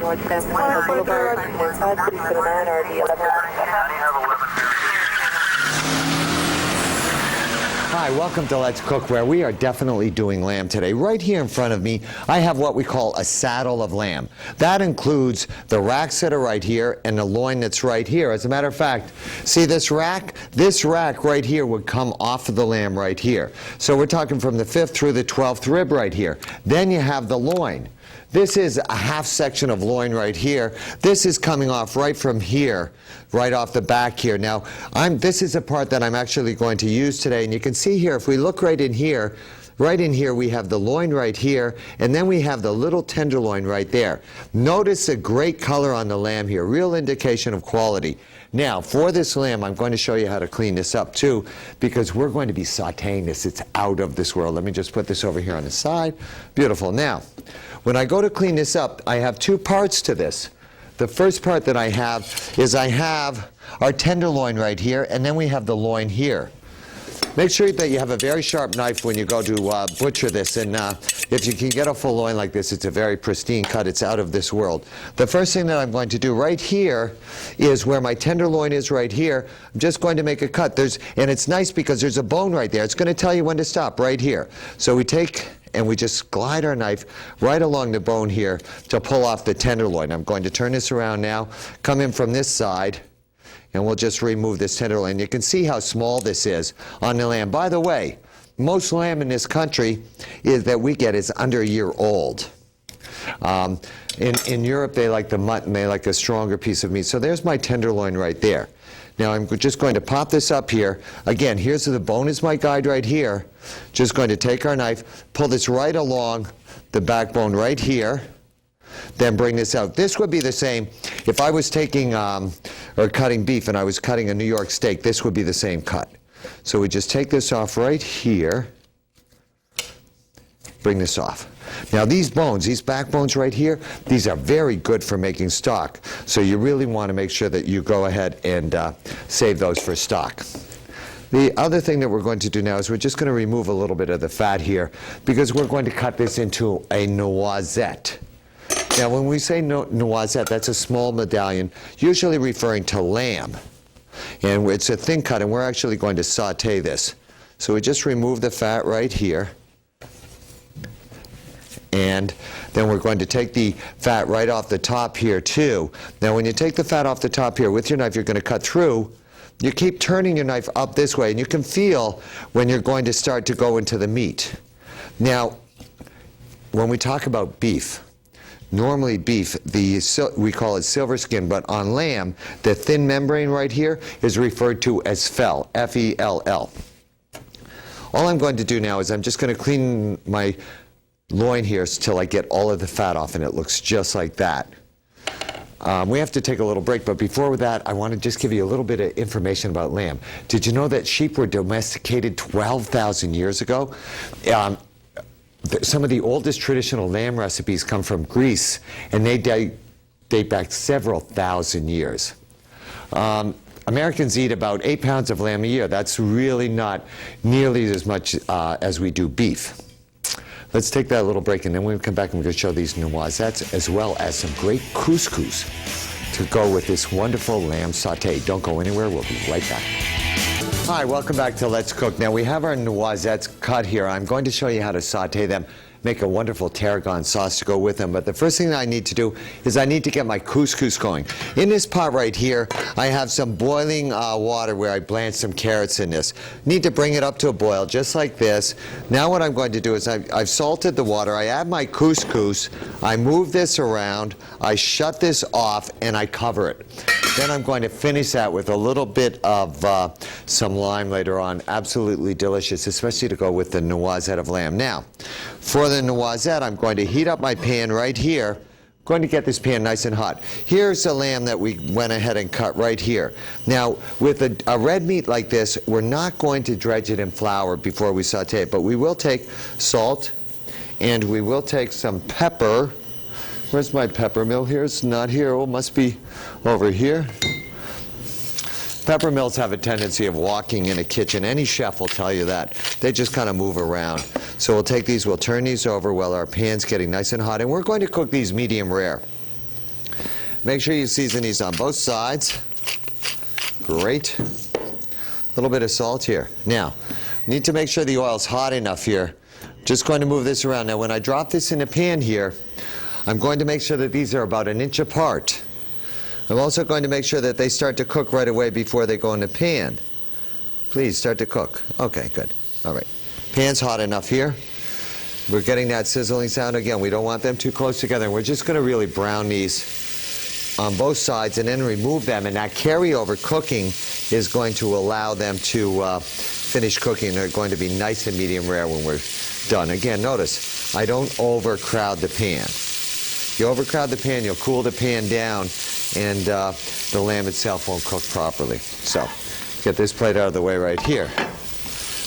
North San Juan Boulevard, 95379 RD 11. Hi, welcome to Let's Cook, where we are definitely doing lamb today. Right here in front of me, I have what we call a saddle of lamb. That includes the racks that are right here and the loin that's right here. As a matter of fact, see this rack? This rack right here would come off of the lamb right here. So we're talking from the 5th through the 12th rib right here. Then you have the loin. This is a half section of loin right here. This is coming off right from here, right off the back here. Now, this is a part that I'm actually going to use today, and you can see here, if we look right in here, we have the loin right here, and then we have the little tenderloin right there. Notice the great color on the lamb here, real indication of quality. Now, for this lamb, I'm going to show you how to clean this up too, because we're going to be sauteing this. It's out of this world. Let me just put this over here on the side. Beautiful. Now, when I go to clean this up, I have two parts to this. The first part that I have is I have our tenderloin right here, and then we have the loin here. Make sure that you have a very sharp knife when you go to butcher this, and if you can get a full loin like this, it's a very pristine cut. It's out of this world. The first thing that I'm going to do right here is where my tenderloin is right here. I'm just going to make a cut. And it's nice because there's a bone right there. It's going to tell you when to stop right here. So we take and we just glide our knife right along the bone here to pull off the tenderloin. I'm going to turn this around now, come in from this side, and we'll just remove this tenderloin. You can see how small this is on the lamb. By the way, most lamb in this country that we get is under a year old. In Europe, they like the mutton. They like a stronger piece of meat. So there's my tenderloin right there. Now I'm just going to pop this up here. Again, here's the bone is my guide right here. Just going to take our knife, pull this right along the backbone right here, then bring this out. This would be the same if I was taking or cutting beef and I was cutting a New York steak. This would be the same cut. So we just take this off right here, bring this off. Now these bones, these back bones right here, these are very good for making stock. So you really want to make sure that you go ahead and save those for stock. The other thing that we're going to do now is we're just going to remove a little bit of the fat here because we're going to cut this into a noisette. Now when we say noisette, that's a small medallion, usually referring to lamb. And it's a thin cut, and we're actually going to saute this. So we just remove the fat right here. And then we're going to take the fat right off the top here too. Now when you take the fat off the top here with your knife, you're going to cut through. You keep turning your knife up this way, and you can feel when you're going to start to go into the meat. Now, when we talk about beef, normally beef, we call it silver skin, but on lamb, the thin membrane right here is referred to as fell, F-E-L-L. All I'm going to do now is I'm just going to clean my loin here till I get all of the fat off, and it looks just like that. We have to take a little break, but before that, I want to just give you a little bit of information about lamb. Did you know that sheep were domesticated 12,000 years ago? Some of the oldest traditional lamb recipes come from Greece, and they date back several thousand years. Americans eat about 8 pounds of lamb a year. That's really not nearly as much as we do beef. Let's take that little break, and then when we come back, I'm going to show these noisettes as well as some great couscous to go with this wonderful lamb saute. Don't go anywhere. We'll be right back. Hi, welcome back to Let's Cook. Now we have our noisettes cut here. I'm going to show you how to saute them, make a wonderful tarragon sauce to go with them. But the first thing that I need to do is I need to get my couscous going. In this pot right here, I have some boiling water where I blanched some carrots in this. Need to bring it up to a boil just like this. Now what I'm going to do is I've salted the water. I add my couscous. I move this around. I shut this off and I cover it. Then I'm going to finish that with a little bit of some lime later on. Absolutely delicious, especially to go with the noisette of lamb. Now, for the noisette, I'm going to heat up my pan right here. I'm going to get this pan nice and hot. Here's the lamb that we went ahead and cut right here. Now, with a red meat like this, we're not going to dredge it in flour before we saute it, but we will take salt, and we will take some pepper. Where's my pepper mill here? It's not here. Oh, it must be over here. Pepper mills have a tendency of walking in a kitchen. Any chef will tell you that. They just kind of move around. So we'll take these, we'll turn these over while our pan's getting nice and hot, and we're going to cook these medium rare. Make sure you season these on both sides. Great. A little bit of salt here. Now, need to make sure the oil's hot enough here. Just going to move this around. Now, when I drop this in a pan here, I'm going to make sure that these are about 1 inch apart. I'm also going to make sure that they start to cook right away before they go in the pan. Please start to cook. Okay, good. All right. Pan's hot enough here. We're getting that sizzling sound again. We don't want them too close together. We're just going to really brown these on both sides and then remove them. And that carryover cooking is going to allow them to finish cooking. They're going to be nice and medium rare when we're done. Again, notice, I don't overcrowd the pan. You overcrowd the pan, you'll cool the pan down, and the lamb itself won't cook properly. So, get this plate out of the way right here.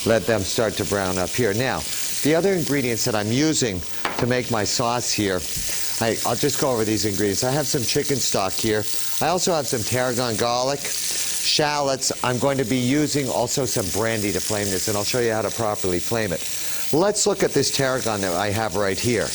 Let them start to brown up here. Now, the other ingredients that I'm using to make my sauce here, I'll just go over these ingredients. I have some chicken stock here. I also have some tarragon garlic, shallots. I'm going to be using also some brandy to flame this, and I'll show you how to properly flame it. Let's look at this tarragon that I have right here.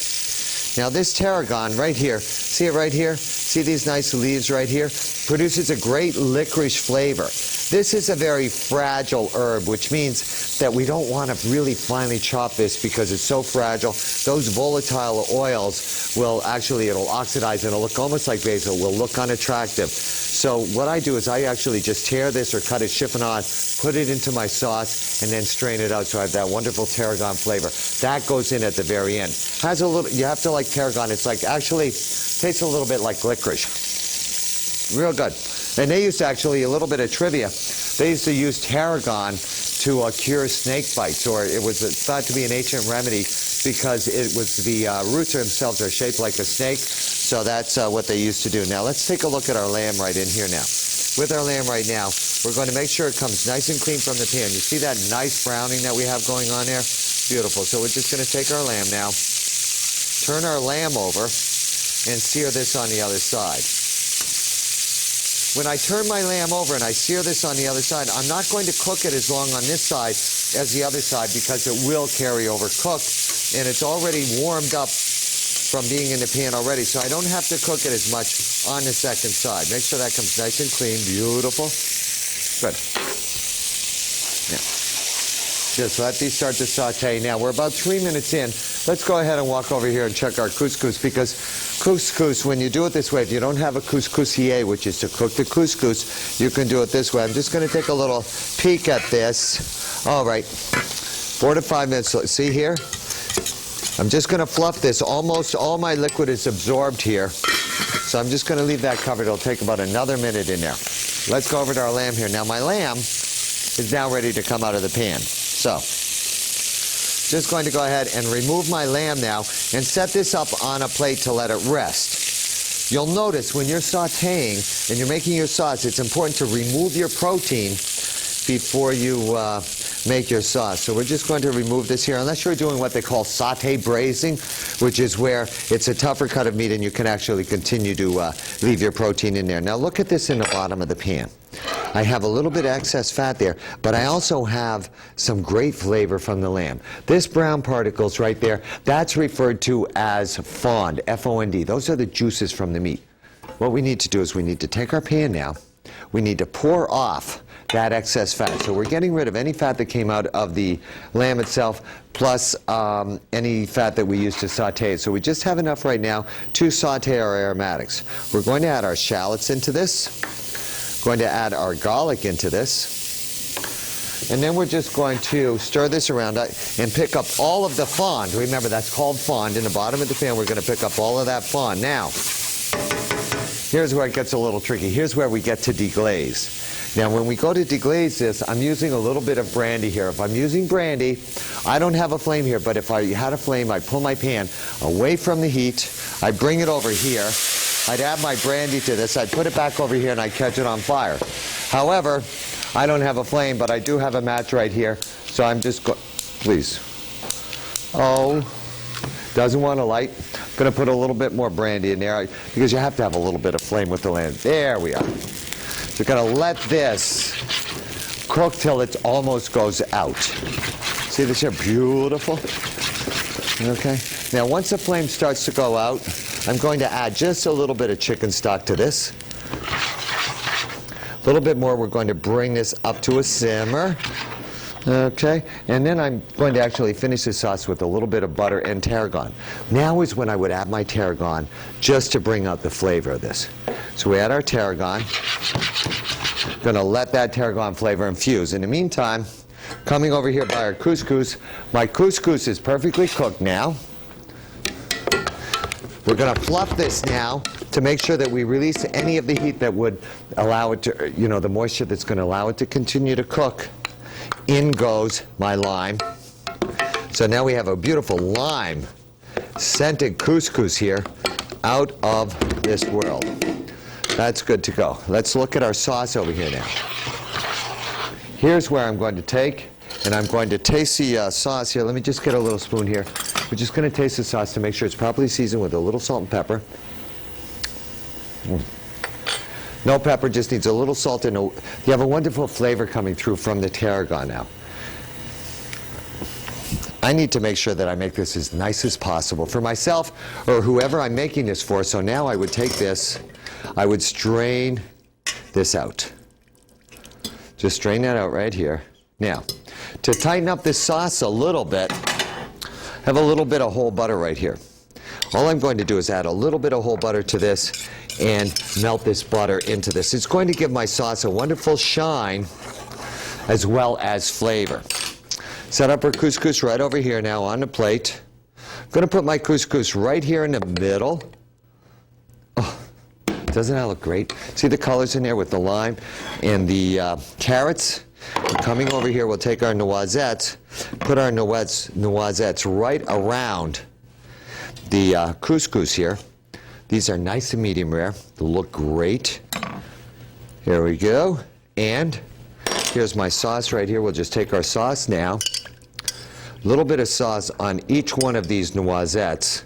Now this tarragon right here, see it right here? See these nice leaves right here? Produces a great licorice flavor. This is a very fragile herb, which means that we don't want to really finely chop this because it's so fragile. Those volatile oils will actually, it'll oxidize and it'll look almost like basil, will look unattractive. So what I do is I actually just tear this or cut it chiffonade, put it into my sauce, and then strain it out so I have that wonderful tarragon flavor. That goes in at the very end. Has a little, you have to like tarragon. It's like actually tastes a little bit like licorice. Real good. And they used to actually, a little bit of trivia, they used to use tarragon to cure snake bites, or it was thought to be an ancient remedy because it was the roots themselves are shaped like a snake, so that's what they used to do. Now let's take a look at our lamb right in here now. With our lamb right now, we're going to make sure it comes nice and clean from the pan. You see that nice browning that we have going on there? Beautiful. So we're just going to take our lamb now, turn our lamb over, and sear this on the other side. When I turn my lamb over and I sear this on the other side, I'm not going to cook it as long on this side as the other side because it will carry over cook, and it's already warmed up from being in the pan already, so I don't have to cook it as much on the second side. Make sure that comes nice and clean. Beautiful. Good. Now, just let these start to saute. Now, we're about 3 minutes in. Let's go ahead and walk over here and check our couscous, because couscous, when you do it this way, if you don't have a couscousier, which is to cook the couscous, you can do it this way. I'm just going to take a little peek at this. All right, 4 to 5 minutes. See here? I'm just going to fluff this. Almost all my liquid is absorbed here. So I'm just going to leave that covered. It'll take about another minute in there. Let's go over to our lamb here. Now my lamb is now ready to come out of the pan. So, just going to go ahead and remove my lamb now and set this up on a plate to let it rest. You'll notice when you're sauteing and you're making your sauce, it's important to remove your protein before you make your sauce. So we're just going to remove this here, unless you're doing what they call saute braising, which is where it's a tougher cut of meat and you can actually continue to leave your protein in there. Now look at this in the bottom of the pan. I have a little bit of excess fat there, but I also have some great flavor from the lamb. This brown particles right there, that's referred to as fond, F-O-N-D. Those are the juices from the meat. What we need to do is we need to take our pan now. We need to pour off that excess fat. So we're getting rid of any fat that came out of the lamb itself, plus any fat that we used to saute it. So we just have enough right now to saute our aromatics. We're going to add our shallots into this. Going to add our garlic into this. And then we're just going to stir this around and pick up all of the fond. Remember, that's called fond. In the bottom of the pan, we're going to pick up all of that fond. Now, here's where it gets a little tricky. Here's where we get to deglaze. Now, when we go to deglaze this, I'm using a little bit of brandy here. If I'm using brandy, I don't have a flame here, but if I had a flame, I'd pull my pan away from the heat. I'd bring it over here. I'd add my brandy to this. I'd put it back over here, and I'd catch it on fire. However, I don't have a flame, but I do have a match right here, so I'm just please. Oh, doesn't want to light. I'm going to put a little bit more brandy in there because you have to have a little bit of flame with the lamb. There we are. So you're going to let this cook till it almost goes out. See this here? Beautiful. Okay. Now, once the flame starts to go out, I'm going to add just a little bit of chicken stock to this. A little bit more. We're going to bring this up to a simmer. Okay, and then I'm going to actually finish this sauce with a little bit of butter and tarragon. Now is when I would add my tarragon, just to bring out the flavor of this. So we add our tarragon. Going to let that tarragon flavor infuse. In the meantime, coming over here by our couscous. My couscous is perfectly cooked now. We're going to fluff this now to make sure that we release any of the heat that would allow it to, the moisture that's going to allow it to continue to cook. In goes my lime. So now we have a beautiful lime scented couscous here out of this world. That's good to go. Let's look at our sauce over here now. Here's where I'm going to take, and I'm going to taste the sauce here. Let me just get a little spoon here. We're just going to taste the sauce to make sure it's properly seasoned with a little salt and pepper. No pepper, just needs a little salt, and you have a wonderful flavor coming through from the tarragon now. I need to make sure that I make this as nice as possible for myself or whoever I'm making this for. So now I would take this, I would strain this out. Just strain that out right here. Now, to tighten up this sauce a little bit, have a little bit of whole butter right here. All I'm going to do is add a little bit of whole butter to this and melt this butter into this. It's going to give my sauce a wonderful shine as well as flavor. Set up our couscous right over here now on the plate. I'm going to put my couscous right here in the middle. Oh, doesn't that look great? See the colors in there with the lime and the carrots? And coming over here, we'll take our noisettes, put our noisettes right around the couscous here. These are nice and medium rare. They look great. Here we go. And here's my sauce right here. We'll just take our sauce now. A little bit of sauce on each one of these noisettes.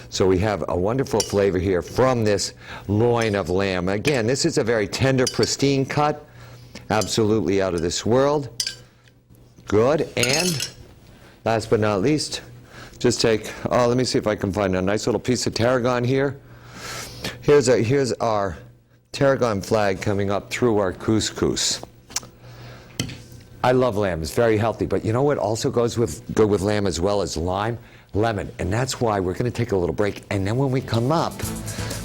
So we have a wonderful flavor here from this loin of lamb. Again, this is a very tender, pristine cut. Absolutely out of this world. Good. And last but not least, just take, let me see if I can find a nice little piece of tarragon here. Here's our tarragon flag coming up through our couscous. I love lamb. It's very healthy. But you know what also goes good with lamb as well as lime? Lemon. And that's why we're going to take a little break. And then when we come up,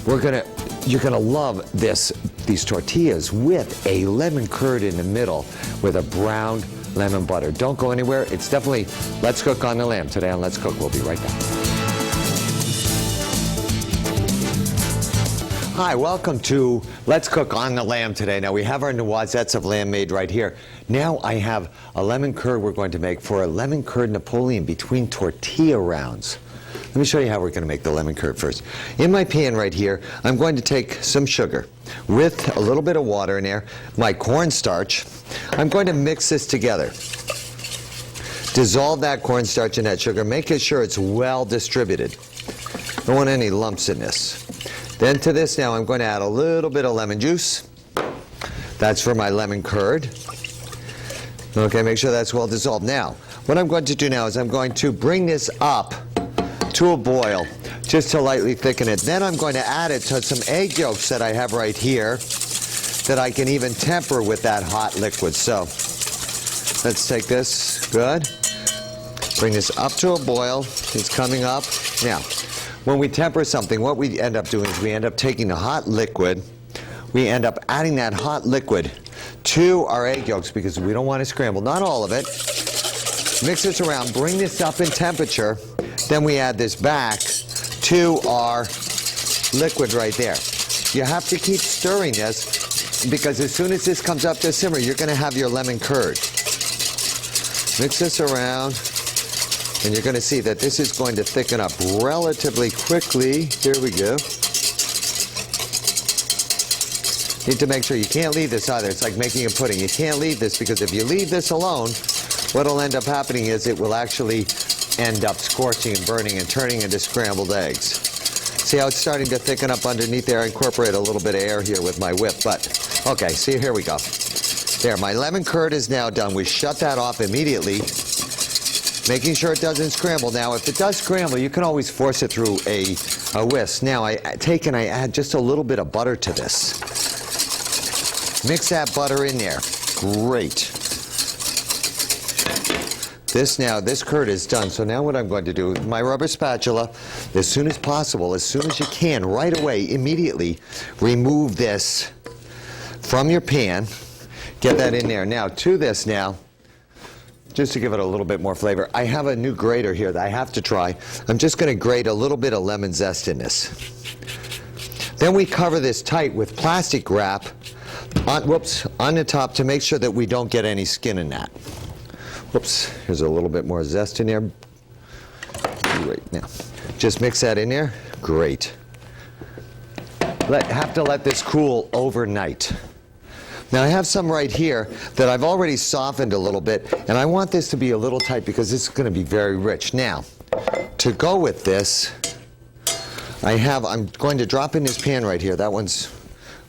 you're going to love these tortillas with a lemon curd in the middle with a browned lemon butter. Don't go anywhere. It's definitely Let's Cook on the Lamb today on Let's Cook. We'll be right back. Hi, welcome to Let's Cook on the Lamb today. Now we have our noisettes of lamb made right here. Now I have a lemon curd we're going to make for a lemon curd Napoleon between tortilla rounds. Let me show you how we're going to make the lemon curd first. In my pan right here, I'm going to take some sugar with a little bit of water in there, my cornstarch. I'm going to mix this together. Dissolve that cornstarch in that sugar, making sure it's well distributed. Don't want any lumps in this. Then to this now, I'm going to add a little bit of lemon juice. That's for my lemon curd. Okay, make sure that's well dissolved. Now, what I'm going to do now is I'm going to bring this up to a boil just to lightly thicken it. Then I'm going to add it to some egg yolks that I have right here that I can even temper with that hot liquid. So let's take this. Good. Bring this up to a boil. It's coming up. Now, when we temper something, what we end up doing is we end up taking the hot liquid, we end up adding that hot liquid to our egg yolks because we don't want to scramble. Not all of it. Mix this around, bring this up in temperature, then we add this back to our liquid right there. You have to keep stirring this because as soon as this comes up to simmer, you're going to have your lemon curd. Mix this around. And you're going to see that this is going to thicken up relatively quickly. Here we go. Need to make sure you can't leave this either. It's like making a pudding. You can't leave this because if you leave this alone, what'll end up happening is it will actually end up scorching and burning and turning into scrambled eggs. See how it's starting to thicken up underneath there? I incorporate a little bit of air here with my whip, but okay, see, here we go. There, my lemon curd is now done. We shut that off immediately, making sure it doesn't scramble. Now, if it does scramble, you can always force it through a a whisk. Now I take and I add just a little bit of butter to this. Mix that butter in there. Great. This curd is done. So now what I'm going to do with my rubber spatula, as soon as possible, as soon as you can, right away, immediately, remove this from your pan. Get that in there. Now to this now, just to give it a little bit more flavor, I have a new grater here that I have to try. I'm just going to grate a little bit of lemon zest in this. Then we cover this tight with plastic wrap on the top to make sure that we don't get any skin in that. Whoops, here's a little bit more zest in there. Great. Now, just mix that in there. Great. Have to let this cool overnight. Now I have some right here that I've already softened a little bit, and I want this to be a little tight because this is going to be very rich. Now, to go with this, I'm going to drop in this pan right here. That one's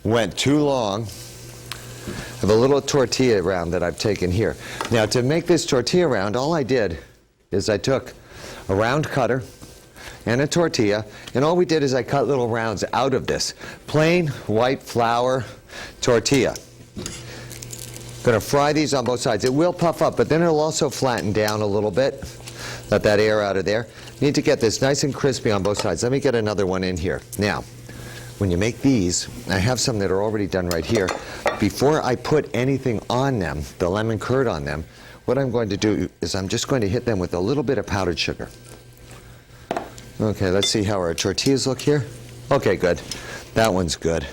went too long. I have a little tortilla round that I've taken here. Now to make this tortilla round, all I did is I took a round cutter and a tortilla, and all we did is I cut little rounds out of this. Plain white flour tortilla. Going to fry these on both sides. It will puff up, but then it'll also flatten down a little bit. Let that air out of there. Need to get this nice and crispy on both sides. Let me get another one in here. Now, when you make these, I have some that are already done right here. Before I put anything on them, the lemon curd on them, what I'm going to do is I'm just going to hit them with a little bit of powdered sugar. Okay, let's see how our tortillas look here. Okay, good. That one's good.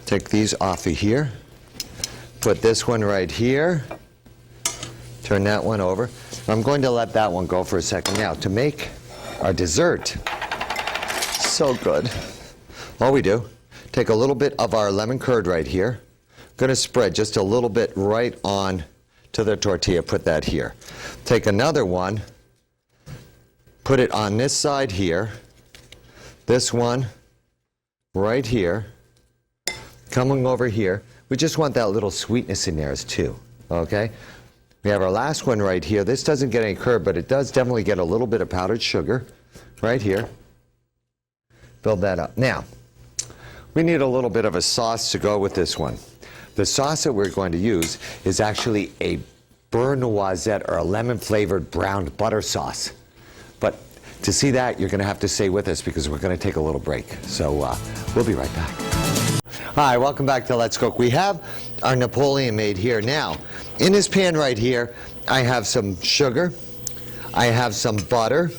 Take these off of here. Put this one right here. Turn that one over. I'm going to let that one go for a second. Now, to make our dessert, so good. All we do, take a little bit of our lemon curd right here. Going to spread just a little bit right on to the tortilla. Put that here. Take another one. Put it on this side here. This one right here. Coming over here. We just want that little sweetness in there too. Okay? We have our last one right here. This doesn't get any curd, but it does definitely get a little bit of powdered sugar right here. Build that up. Now, we need a little bit of a sauce to go with this one. The sauce that we're going to use is actually a beurre noisette or a lemon-flavored browned butter sauce. But to see that, you're going to have to stay with us because we're going to take a little break. So we'll be right back. Hi, welcome back to Let's Cook. We have our Napoleon made here. Now, in this pan right here, I have some sugar, I have some butter,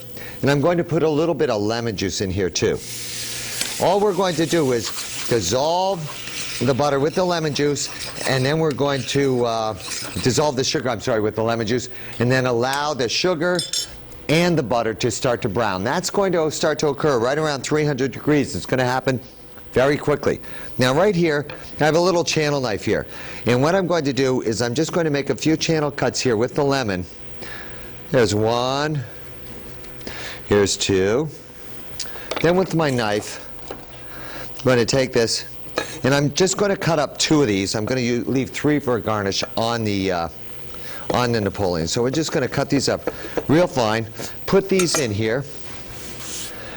and I'm going to put a little bit of lemon juice in here too. All we're going to do is dissolve the butter with the lemon juice, and then we're going to dissolve the sugar, with the lemon juice, and then allow the sugar and the butter to start to brown. That's going to start to occur right around 300 degrees. It's going to happen very quickly. Now right here, I have a little channel knife here. And what I'm going to do is I'm just going to make a few channel cuts here with the lemon. There's one. Here's two. Then with my knife, I'm going to take this, and I'm just going to cut up two of these. I'm going to leave three for a garnish on the Napoleon. So we're just going to cut these up real fine. Put these in here.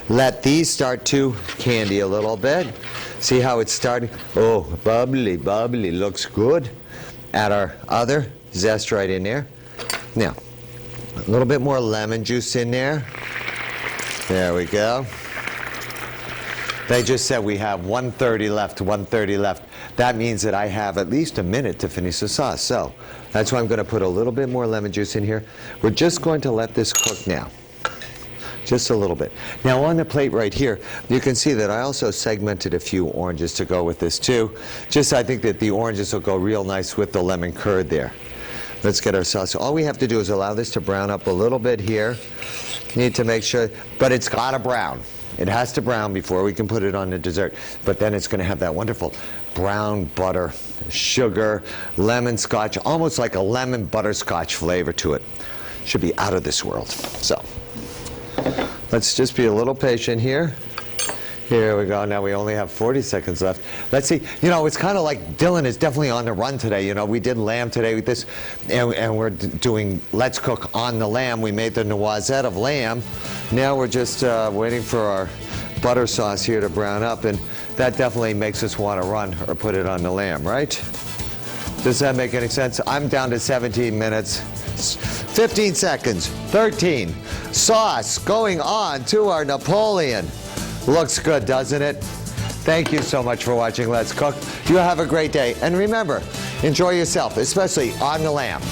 Let these start to candy a little bit. See how it's starting? Oh, bubbly, bubbly. Looks good. Add our other zest right in there. Now, a little bit more lemon juice in there. There we go. They just said we have 1:30 left, 1:30 left. That means that I have at least a minute to finish the sauce. So that's why I'm going to put a little bit more lemon juice in here. We're just going to let this cook now. Just a little bit. Now on the plate right here, you can see that I also segmented a few oranges to go with this too. Just I think that the oranges will go real nice with the lemon curd there. Let's get our sauce. All we have to do is allow this to brown up a little bit here. Need to make sure, but it's got to brown. It has to brown before we can put it on the dessert. But then it's going to have that wonderful brown butter, sugar, lemon scotch, almost like a lemon butterscotch flavor to it. Should be out of this world. So let's just be a little patient here. Here we go. Now we only have 40 seconds left. Let's see. You know, it's kind of like Dylan is definitely on the run today. You know, we did lamb today with this, and we're doing Let's Cook on the lamb. We made the noisette of lamb. Now we're just waiting for our butter sauce here to brown up, and that definitely makes us want to run or put it on the lamb, right? Does that make any sense? I'm down to 17 minutes. 15 seconds. 13. Sauce going on to our Napoleon. Looks good, doesn't it? Thank you so much for watching Let's Cook. You have a great day. And remember, enjoy yourself, especially on the lamb.